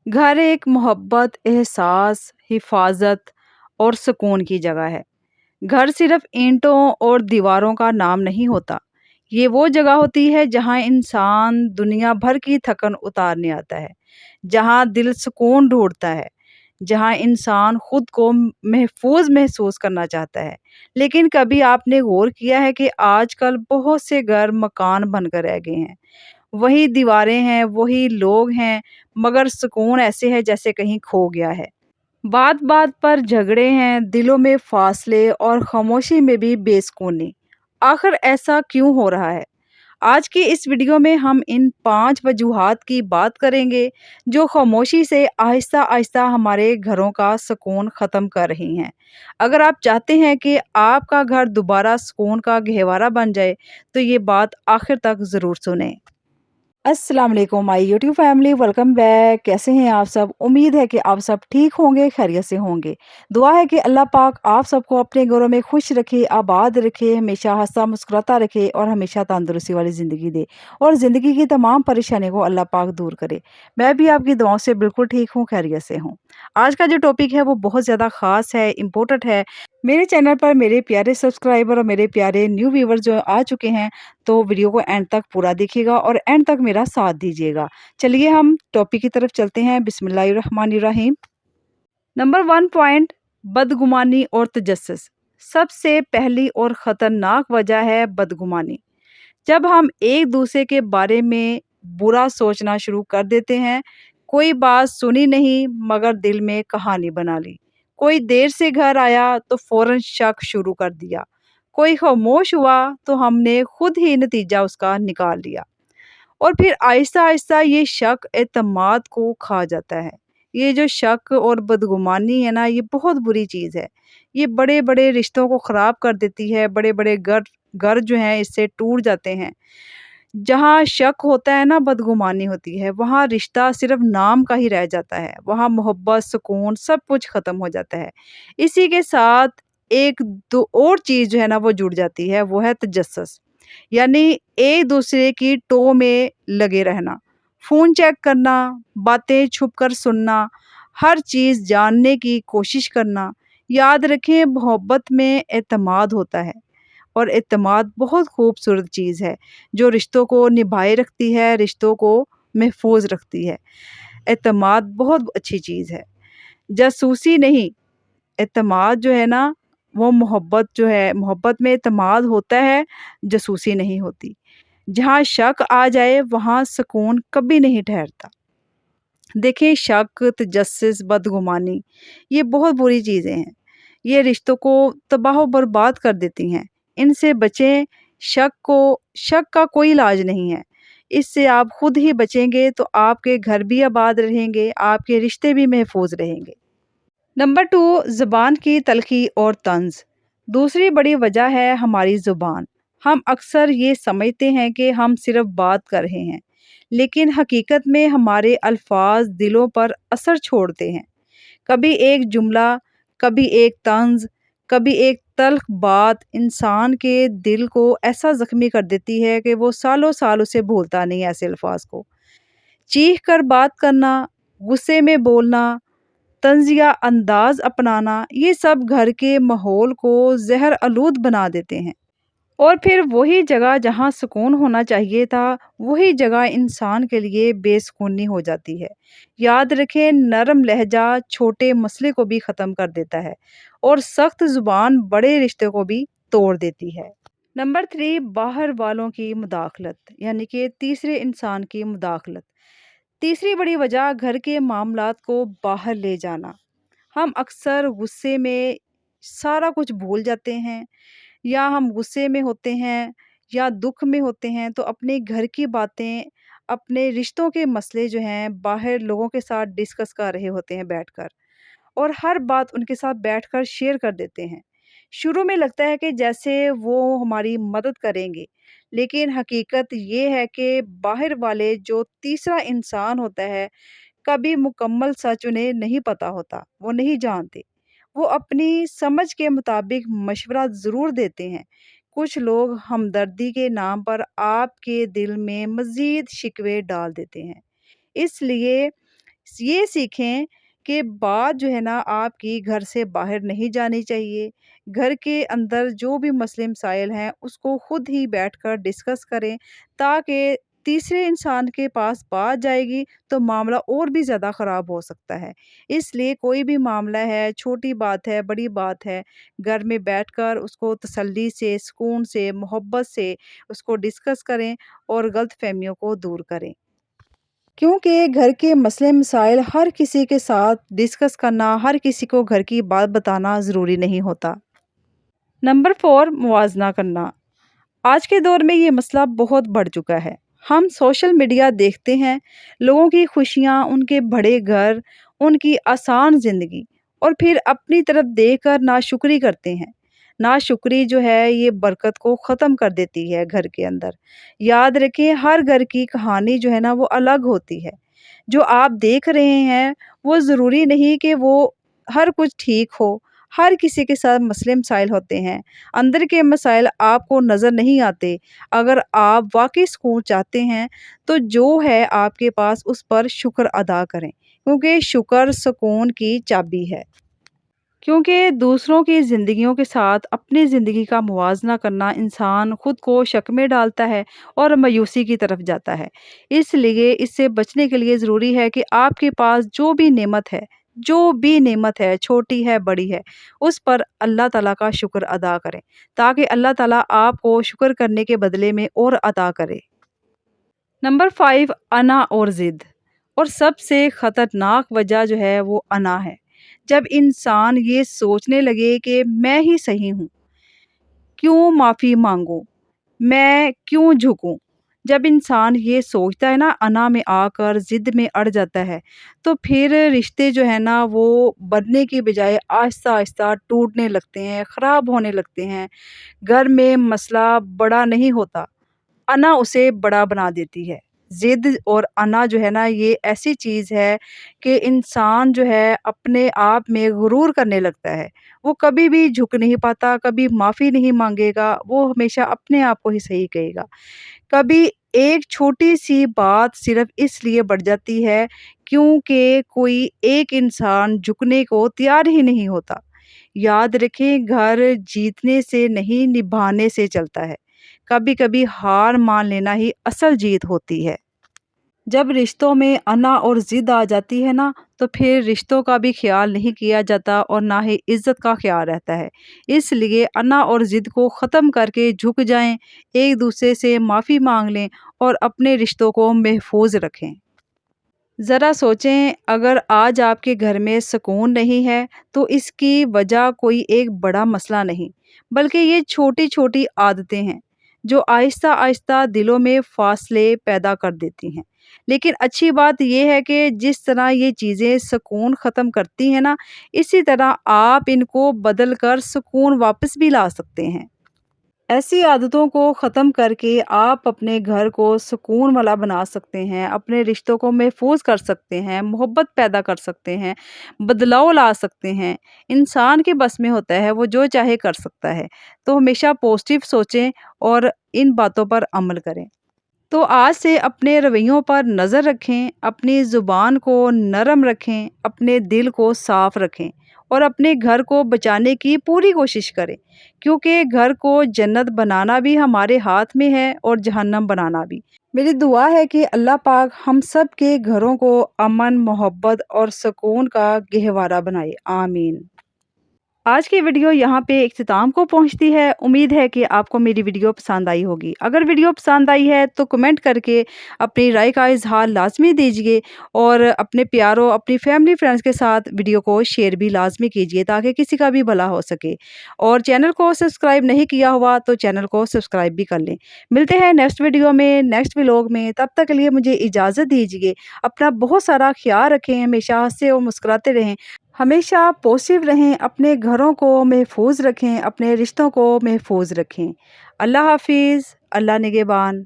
घर एक मोहब्बत, एहसास, हिफाज़त और सुकून की जगह है। घर सिर्फ़ ईंटों और दीवारों का नाम नहीं होता। ये वो जगह होती है जहाँ इंसान दुनिया भर की थकन उतारने आता है, जहाँ दिल सुकून ढूँढता है, जहाँ इंसान खुद को महफ़ूज़ महसूस करना चाहता है। लेकिन कभी आपने गौर किया है कि आजकल बहुत से घर मकान बनकर रह गए हैं। वही दीवारें हैं, वही लोग हैं, मगर सुकून ऐसे है जैसे कहीं खो गया है। बात-बात पर झगड़े हैं, दिलों में फासले और खामोशी में भी बेसुकूनी। आखिर ऐसा क्यों हो रहा है? आज की इस वीडियो में हम इन 5 वजूहात की बात करेंगे, जो खामोशी से आहिस्ता-आहिस्ता हमारे घरों का सुकून ख़त्म कर रही हैं। अगर आप चाहते हैं कि आपका घर दोबारा सुकून का गहवारा बन जाए, तो ये बात आखिर तक ज़रूर सुनें। अस्सलाम वालेकुम my YouTube family, welcome back. कैसे हैं आप सब? उम्मीद है कि आप सब ठीक होंगे, खैरियत से होंगे। दुआ है कि अल्लाह पाक आप सबको अपने घरों में खुश रखे, आबाद रखे, हमेशा हँसता मुस्कुराता रखे और हमेशा तंदुरुस्ती वाली ज़िंदगी दे और ज़िंदगी की तमाम परेशानियों को अल्लाह पाक दूर करे। मैं भी आपकी दुआओं से बिल्कुल ठीक हूँ, खैरियत से हूँ। आज का जो टॉपिक है वो बहुत ज़्यादा ख़ास है, इम्पोर्टेंट है। मेरे चैनल पर मेरे प्यारे सब्सक्राइबर और मेरे प्यारे न्यू व्यूअर जो आ चुके हैं, तो वीडियो को एंड तक पूरा देखिएगा और एंड तक मेरा साथ दीजिएगा। चलिए हम टॉपिक की तरफ चलते हैं। बिस्मिल्लाहिर्रहमानिर्रहीम। नंबर 1 पॉइंट, बदगुमानी और तजस्सुस। सबसे पहली और ख़तरनाक वजह है बदगुमानी। जब हम एक दूसरे के बारे में बुरा सोचना शुरू कर देते हैं, कोई बात सुनी नहीं मगर दिल में कहानी बना ली। कोई देर से घर आया तो फौरन शक शुरू कर दिया। कोई खामोश हुआ तो हमने खुद ही नतीजा उसका निकाल लिया। और फिर आहिस्ता-आहिस्ता ये शक एतमाद को खा जाता है। ये जो शक और बदगुमानी है ना, ये बहुत बुरी चीज़ है। ये बड़े-बड़े रिश्तों को ख़राब कर देती है, बड़े-बड़े घर घर जो हैं इससे टूट जाते हैं। जहाँ शक होता है ना, बदगुमानी होती है, वहाँ रिश्ता सिर्फ़ नाम का ही रह जाता है। वहाँ मोहब्बत, सुकून सब कुछ ख़त्म हो जाता है। इसी के साथ एक दो और चीज़ जो है ना वो जुड़ जाती है, वो है तजस्सुस। यानी एक-दूसरे की टो में लगे रहना, फ़ोन चेक करना, बातें छुप कर सुनना, हर चीज़ जानने की कोशिश करना। याद रखें, मोहब्बत में एतमाद होता है और एतमाद बहुत खूबसूरत चीज़ है, जो रिश्तों को निभाए रखती है, रिश्तों को महफूज़ रखती है। एतमाद बहुत अच्छी चीज़ है, जासूसी नहीं। एतमाद जो है ना, वो मोहब्बत जो है, मोहब्बत में एतमाद होता है, जासूसी नहीं होती। जहाँ शक आ जाए वहाँ सुकून कभी नहीं ठहरता। देखिए, शक, तजस्सुस, बदगुमानी ये बहुत बुरी चीज़ें हैं। ये रिश्तों को तबाह व बर्बाद कर देती हैं। इनसे बचें। शक का कोई इलाज नहीं है। इससे आप खुद ही बचेंगे तो आपके घर भी आबाद रहेंगे, आपके रिश्ते भी महफूज़ रहेंगे। नंबर 2, ज़ुबान की तल्ख़ी और तंज़। दूसरी बड़ी वजह है हमारी ज़ुबान। हम अक्सर ये समझते हैं कि हम सिर्फ़ बात कर रहे हैं, लेकिन हकीकत में हमारे अल्फ़ाज़ दिलों पर असर छोड़ते हैं। कभी एक जुमला, कभी एक तंज़, कभी एक तल्ख़ बात इंसान के दिल को ऐसा ज़ख्मी कर देती है कि वो सालों-साल उसे भूलता नहीं है ऐसे अल्फ़ाज़ को। चीख कर बात करना, गुस्से में बोलना, तंज़ या अंदाज़ अपनाना, ये सब घर के माहौल को ज़हर आलूद बना देते हैं। और फिर वही जगह जहाँ सुकून होना चाहिए था, वही जगह इंसान के लिए बेसुकूनी हो जाती है। याद रखें, नरम लहजा छोटे मसले को भी ख़त्म कर देता है और सख्त ज़ुबान बड़े रिश्ते को भी तोड़ देती है। नंबर 3, बाहर वालों की मुदाखलत, यानी कि तीसरे इंसान की मुदाखलत। तीसरी बड़ी वजह घर के मामलात को बाहर ले जाना। हम अक्सर गुस्से में सारा कुछ भूल जाते हैं, या हम गुस्से में होते हैं या दुख में होते हैं तो अपने घर की बातें, अपने रिश्तों के मसले जो हैं बाहर लोगों के साथ डिस्कस कर रहे होते हैं बैठकर, और हर बात उनके साथ बैठकर शेयर कर देते हैं। शुरू में लगता है कि जैसे वो हमारी मदद करेंगे, लेकिन हकीकत ये है कि बाहर वाले जो तीसरा इंसान होता है, कभी मुकम्मल सच उन्हें नहीं पता होता, वो नहीं जानते। वो अपनी समझ के मुताबिक मशवरा ज़रूर देते हैं। कुछ लोग हमदर्दी के नाम पर आपके दिल में मज़ीद शिकवे डाल देते हैं। इसलिए یہ سیکھیں کہ بات جو ہے نا آپ کی گھر سے باہر نہیں جانی چاہیے۔ گھر کے اندر جو بھی مسئلے مسائل ہیں اس کو خود ہی بیٹھ کر ڈسکس کریں، تاکہ تیسرے انسان کے پاس بات جائے گی تو معاملہ اور بھی زیادہ خراب ہو سکتا ہے۔ اس لیے کوئی بھی معاملہ ہے، چھوٹی بات ہے، بڑی بات ہے، گھر میں بیٹھ کر اس کو تسلی سے، سکون سے، محبت سے اس کو ڈسکس کریں اور غلط فہمیوں کو دور کریں۔ کیونکہ گھر کے مسئلے مسائل ہر کسی کے ساتھ ڈسکس کرنا، ہر کسی کو گھر کی بات بتانا ضروری نہیں ہوتا۔ نمبر 4، موازنہ کرنا۔ آج کے دور میں یہ مسئلہ بہت بڑھ چکا ہے۔ ہم سوشل میڈیا دیکھتے ہیں، لوگوں کی خوشیاں، ان کے بڑے گھر، ان کی آسان زندگی، اور پھر اپنی طرف دیکھ کر ناشکری کرتے ہیں۔ ناشکری جو ہے یہ برکت کو ختم کر دیتی ہے گھر کے اندر۔ یاد رکھیں، ہر گھر کی کہانی جو ہے نا وہ الگ ہوتی ہے۔ جو آپ دیکھ رہے ہیں وہ ضروری نہیں کہ وہ ہر کچھ ٹھیک ہو۔ ہر کسی کے ساتھ مسئلے مسائل ہوتے ہیں۔ اندر کے مسائل آپ کو نظر نہیں آتے۔ اگر آپ واقعی سکون چاہتے ہیں تو جو ہے آپ کے پاس اس پر شکر ادا کریں، کیونکہ شکر سکون کی چابی ہے۔ کیونکہ دوسروں کی زندگیوں کے ساتھ اپنی زندگی کا موازنہ کرنا انسان خود کو شک میں ڈالتا ہے اور مایوسی کی طرف جاتا ہے۔ اس لیے اس سے بچنے کے لیے ضروری ہے کہ آپ کے پاس جو بھی نعمت ہے، چھوٹی ہے، بڑی ہے، اس پر اللہ تعالیٰ کا شکر ادا کریں، تاکہ اللہ تعالیٰ آپ کو شکر کرنے کے بدلے میں اور عطا کرے۔ نمبر 5، انا اور ضد۔ اور سب سے خطرناک وجہ جو ہے وہ انا ہے۔ جب انسان یہ سوچنے لگے کہ میں ہی صحیح ہوں، کیوں معافی مانگوں، میں کیوں جھکوں، جب انسان یہ سوچتا ہے نا، انا میں آ کر ضد میں اڑ جاتا ہے، تو پھر رشتے جو ہے نا وہ بننے کی بجائے آہستہ آہستہ ٹوٹنے لگتے ہیں، خراب ہونے لگتے ہیں۔ گھر میں مسئلہ بڑا نہیں ہوتا، انا اسے بڑا بنا دیتی ہے۔ ضد اور انا جو ہے نا یہ ایسی چیز ہے کہ انسان جو ہے اپنے آپ میں غرور کرنے لگتا ہے۔ وہ کبھی بھی جھک نہیں پاتا، کبھی معافی نہیں مانگے گا، وہ ہمیشہ اپنے آپ کو ہی صحیح کہے گا۔ کبھی ایک چھوٹی سی بات صرف اس لیے بڑھ جاتی ہے کیونکہ کوئی ایک انسان جھکنے کو تیار ہی نہیں ہوتا۔ یاد رکھیں، گھر جیتنے سے نہیں نبھانے سے چلتا ہے۔ کبھی کبھی ہار مان لینا ہی اصل جیت ہوتی ہے۔ جب رشتوں میں انا اور ضد آ جاتی ہے نا تو پھر رشتوں کا بھی خیال نہیں کیا جاتا اور نہ ہی عزت کا خیال رہتا ہے۔ اس لیے انا اور ضد کو ختم کر کے جھک جائیں، ایک دوسرے سے معافی مانگ لیں اور اپنے رشتوں کو محفوظ رکھیں۔ ذرا سوچیں، اگر آج آپ کے گھر میں سکون نہیں ہے تو اس کی وجہ کوئی ایک بڑا مسئلہ نہیں، بلکہ یہ چھوٹی چھوٹی عادتیں ہیں جو آہستہ آہستہ دلوں میں فاصلے پیدا کر دیتی ہیں۔ لیکن اچھی بات یہ ہے کہ جس طرح یہ چیزیں سکون ختم کرتی ہیں نا، اسی طرح آپ ان کو بدل کر سکون واپس بھی لا سکتے ہیں۔ ایسی عادتوں کو ختم کر کے آپ اپنے گھر کو سکون والا بنا سکتے ہیں، اپنے رشتوں کو محفوظ کر سکتے ہیں، محبت پیدا کر سکتے ہیں، بدلاؤ لا سکتے ہیں۔ انسان کے بس میں ہوتا ہے، وہ جو چاہے کر سکتا ہے۔ تو ہمیشہ پازیٹیو سوچیں اور ان باتوں پر عمل کریں۔ تو آج سے اپنے رویوں پر نظر رکھیں، اپنی زبان کو نرم رکھیں، اپنے دل کو صاف رکھیں اور اپنے گھر کو بچانے کی پوری کوشش کریں، کیونکہ گھر کو جنت بنانا بھی ہمارے ہاتھ میں ہے اور جہنم بنانا بھی۔ میری دعا ہے کہ اللہ پاک ہم سب کے گھروں کو امن، محبت اور سکون کا گہوارہ بنائے، آمین۔ آج کی ویڈیو یہاں پہ اختتام کو پہنچتی ہے۔ امید ہے کہ آپ کو میری ویڈیو پسند آئی ہوگی۔ اگر ویڈیو پسند آئی ہے تو کمنٹ کر کے اپنی رائے کا اظہار لازمی دیجیے اور اپنے پیاروں، اپنی فیملی فرینڈز کے ساتھ ویڈیو کو شیئر بھی لازمی کیجیے تاکہ کسی کا بھی بھلا ہو سکے۔ اور چینل کو سبسکرائب نہیں کیا ہوا تو چینل کو سبسکرائب بھی کر لیں۔ ملتے ہیں نیکسٹ ویڈیو میں، نیکسٹ ولاگ میں۔ تب تک کے لیے مجھے اجازت دیجیے۔ اپنا بہت سارا خیال رکھیں، ہمیشہ ہنسے اور مسکراتے رہیں، ہمیشہ پازیٹیو رہیں، اپنے گھروں کو محفوظ رکھیں، اپنے رشتوں کو محفوظ رکھیں۔ اللہ حافظ، اللہ نگہبان۔